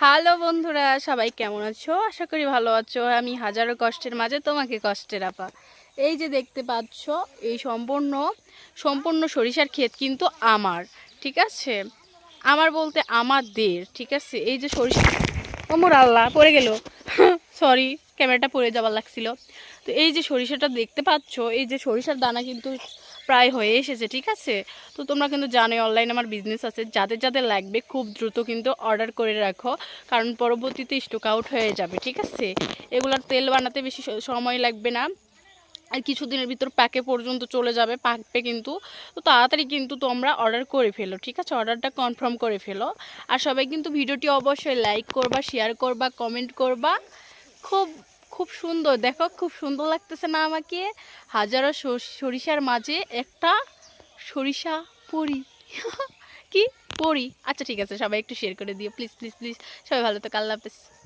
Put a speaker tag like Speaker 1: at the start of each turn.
Speaker 1: Hello বন্ধুরা, সবাই কেমন আছো? আশা করি ভালো আছো। আমি হাজারো কষ্টের মাঝে তোমাকে কষ্টের আপা। এই যে দেখতে পাচ্ছ, এই সম্পূর্ণ সম্পূর্ণ সরিষার ক্ষেত কিন্তু আমার, ঠিক আছে? আমার বলতে আমাদের, ঠিক আছে? এই যে সরিষা, ওমর আল্লাহ পড়ে গেল, সরি, ক্যামেরাটা পড়ে যাবার লাগছিল। তো এই যে সরিষাটা দেখতে পাচ্ছ, এই যে সরিষার দানা কিন্তু প্রায় হয়ে এসেছে, ঠিক আছে? তো তোমরা কিন্তু জানো অনলাইনে আমার বিজনেস আছে, যাদের যাদের লাগবে খুব দ্রুত কিন্তু অর্ডার করে রাখো, কারণ পরবর্তীতে স্টক আউট হয়ে যাবে, ঠিক আছে? এগুলার তেল বানাতে বেশি সময় লাগবে না, আর কিছুদিনের ভিতর প্যাকে পর্যন্ত চলে যাবে, পাকবে কিন্তু। তো তাড়াতাড়ি কিন্তু তোমরা অর্ডার করে ফেলো, ঠিক আছে? অর্ডারটা কনফার্ম করে ফেলো। আর সবাই কিন্তু ভিডিওটি অবশ্যই লাইক করবা, শেয়ার করবা, কমেন্ট করবা। খুব খুব সুন্দর, দেখো খুব সুন্দর লাগতেছে না আমাকে? হাজারো সরিষার মাঝে একটা সরিষা পরি। কি পরি? আচ্ছা ঠিক আছে, সবাই একটু শেয়ার করে দিও প্লিজ প্লিজ প্লিজ। সবাই ভালো থাকো, আল্লাহ হাফেজ।